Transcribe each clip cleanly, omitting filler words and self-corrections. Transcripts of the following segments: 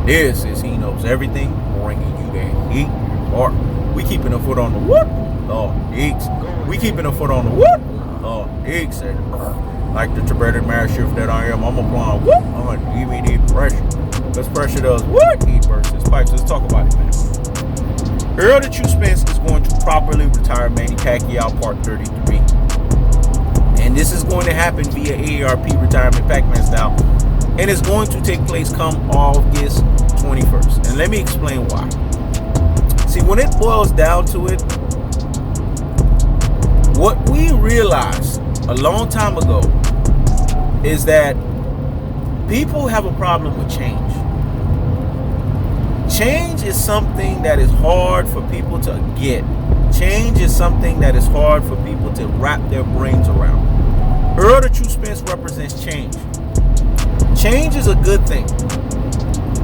This is He Knows Everything, bringing you that heat. Aarp. We keeping a foot on the what? Eeks. We keeping a foot on the what? Eeks. And like the Tibetan Mastiff that I am, I'm applying what? On DVD pressure. Because pressure does what? Heat versus pipes. Let's talk about it, man. Errol the True Spence is going to properly retire Manny Pacquiao Part 33. And this is going to happen via AARP retirement Pac-Man style. And it's going to take place come August 21st. And let me explain why. See, when it boils down to it, what we realized a long time ago is that people have a problem with change. Change is something that is hard for people to get. Change is something that is hard for people to wrap their brains around. Errol the True Spence represents change. Change is a good thing.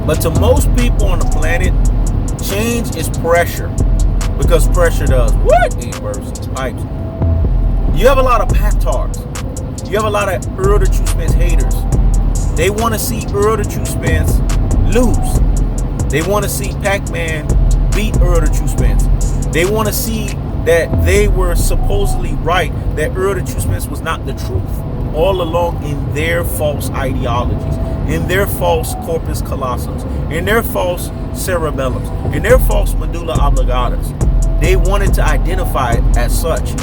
But to most people on the planet, change is pressure. Because pressure does what? Heat versus pipes. You have a lot of pack-tards. You have a lot of Errol the True Spence haters. They want to see Errol the True Spence lose. They want to see Pac-Man beat Errol the True Spence. They want to see that they were supposedly right, that Errol the True Spence was not the truth all along in their false ideologies, in their false corpus callosums, in their false cerebellums, in their false medulla oblongatas. They wanted to identify it as such.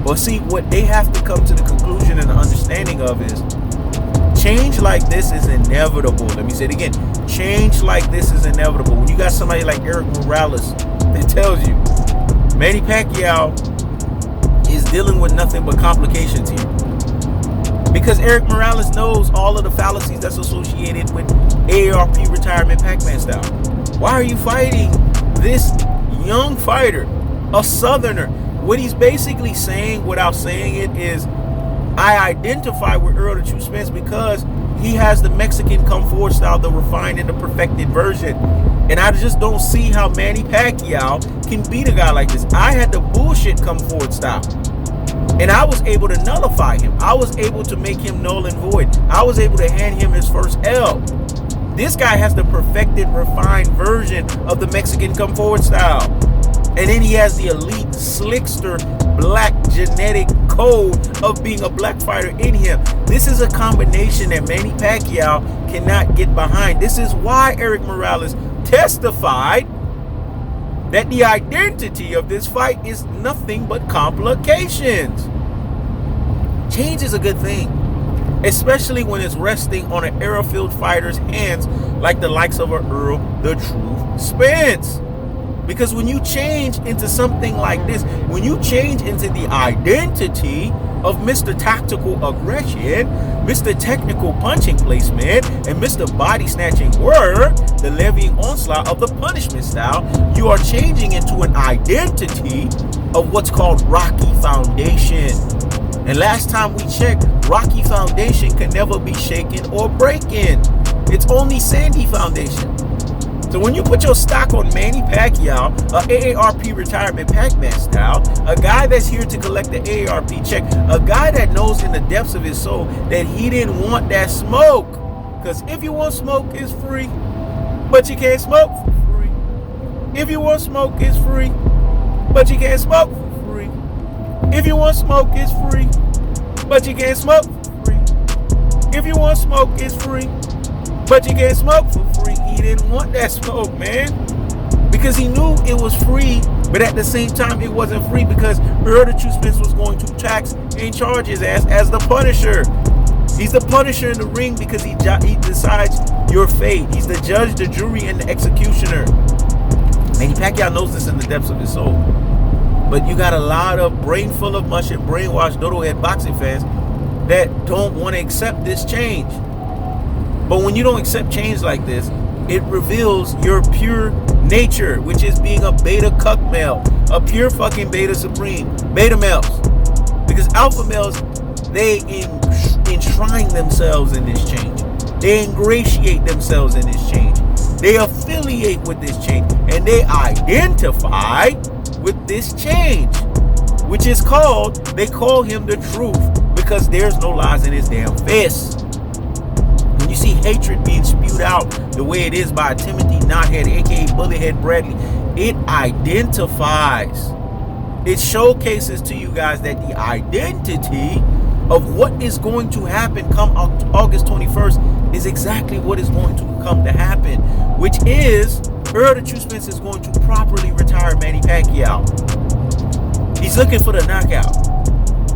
But see, what they have to come to the conclusion and the understanding of is change like this is inevitable. Let me say it again. Change like this is inevitable. When you got somebody like Erik Morales that tells you Manny Pacquiao is dealing with nothing but complications here. Because Erik Morales knows all of the fallacies that's associated with AARP retirement Pac-Man style. Why are you fighting this young fighter, a Southerner? What he's basically saying without saying it is, I identify with Errol the True Spence because he has the Mexican come forward style, the refined and the perfected version. And I just don't see how Manny Pacquiao can beat a guy like this. I had the bullshit come forward style. And I was able to nullify him. I was able to make him null and void. I was able to hand him his first L. This guy has the perfected, refined version of the Mexican come forward style. And then he has the elite, slickster, black genetic code of being a black fighter in him. This is a combination that Manny Pacquiao cannot get behind. This is why Erik Morales testified that the identity of this fight is nothing but complications. Change is a good thing, especially when it's resting on an era-filled fighter's hands like the likes of Errol the True Spence. Because when you change into something like this, when you change into the identity of Mr. Tactical Aggression, Mr. Technical Punching Placement, and Mr. Body Snatching Work, the levying onslaught of the punishment style, you are changing into an identity of what's called Rocky Foundation. And last time we checked, Rocky Foundation can never be shaken or breaking. It's only Sandy Foundation. So when you put your stock on Manny Pacquiao, a AARP retirement Pac-Man style, a guy that's here to collect the AARP check, a guy that knows in the depths of his soul that he didn't want that smoke. Because if you want smoke, it's free. But you can't smoke for free. If you want smoke, it's free. But you can't smoke for free. If you want smoke, it's free. But you can't smoke for free. If you want smoke, it's free. But you can't smoke for free. He didn't want that smoke, man. Because he knew it was free, but at the same time, it wasn't free because Errol the True Spence was going to tax and charge his ass as the Punisher. He's the Punisher in the ring because he decides your fate. He's the judge, the jury, and the executioner. Manny Pacquiao knows this in the depths of his soul. But you got a lot of brain full of mush and brainwashed dodo-head boxing fans that don't want to accept this change. But when you don't accept change like this, it reveals your pure nature, which is being a beta cuck male, a pure fucking beta supreme, beta males. Because alpha males, they enshrine themselves in this change. They ingratiate themselves in this change. They affiliate with this change. And they identify with this change, which is called, they call him the truth because there's no lies in his damn fist. When you You see hatred being spewed out the way it is by Timothy Knothead, aka Bullethead Bradley. It identifies. It showcases to you guys that the identity of what is going to happen come August 21st is exactly what is going to come to happen, which is Errol the True Spence is going to properly retire Manny Pacquiao. He's looking for the knockout.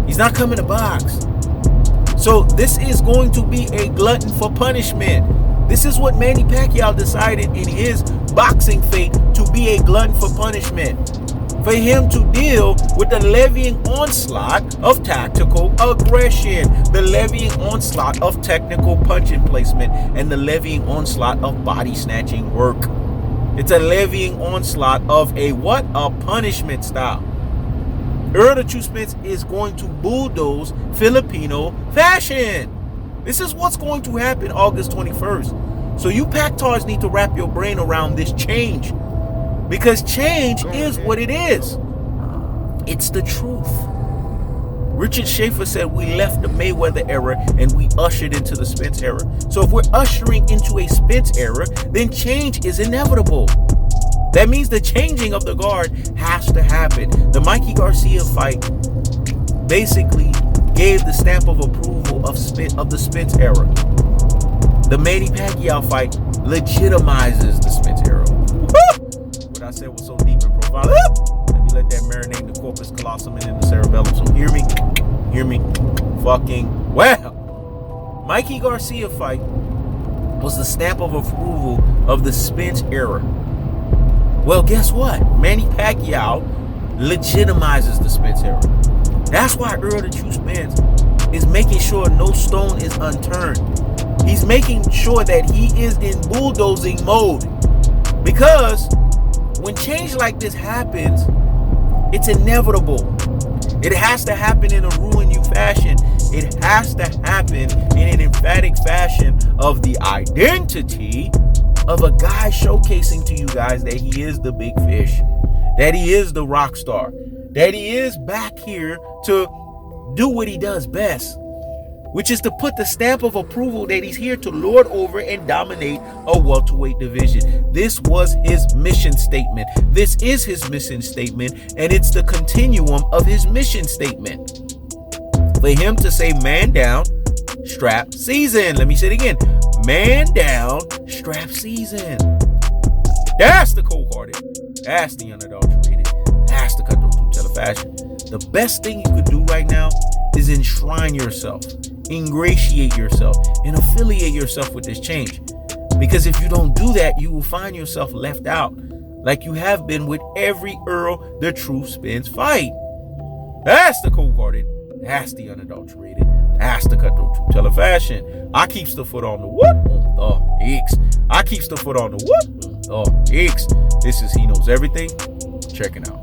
He's not coming to box. So this is going to be a glutton for punishment. This is what Manny Pacquiao decided in his boxing fate to be a glutton for punishment. For him to deal with the levying onslaught of tactical aggression, the levying onslaught of technical punching placement, and the levying onslaught of body snatching work. It's a levying onslaught of a what? A punishment style. Errol the True Spence is going to bulldoze Filipino fashion. This is what's going to happen August 21st. So you Pactards need to wrap your brain around this change. Because change is what it is. It's the truth. Richard Schaefer said we left the Mayweather era and we ushered into the Spence era. So if we're ushering into a Spence era, then change is inevitable. That means the changing of the guard has to happen. The Mikey Garcia fight basically gave the stamp of approval of the Spence era. The Manny Pacquiao fight legitimizes the Spence era. What I said was so deep and profound. Let me let that marinate the corpus callosum and in the cerebellum. So hear me fucking well. Mikey Garcia fight was the stamp of approval of the Spence era. Well, guess what? Manny Pacquiao legitimizes the Spence era. That's why Errol the True Spence is making sure no stone is unturned. He's making sure that he is in bulldozing mode. Because when change like this happens, it's inevitable. It has to happen in a ruin you fashion. It has to happen in an emphatic fashion of the identity of a guy showcasing to you guys that he is the big fish, that he is the rock star, that he is back here to do what he does best, which is to put the stamp of approval that he's here to lord over and dominate a welterweight division. This was his mission statement. This is his mission statement, and it's the continuum of his mission statement. For him to say, man down, strap season. Let me say it again. Man down, strap season. That's the cold-hearted. That's the unadulterated. That's the cutthroat two-teller fashion. The best thing you could do right now is enshrine yourself, ingratiate yourself, and affiliate yourself with this change. Because if you don't do that, you will find yourself left out, like you have been with every Errol the True Spence fight. That's the cold-hearted. That's the unadulterated. That's the cutthroat two-teller fashion. I keeps the foot on the what? On the X. I keeps the foot on the what? On the X. This is He Knows Everything. Checking out.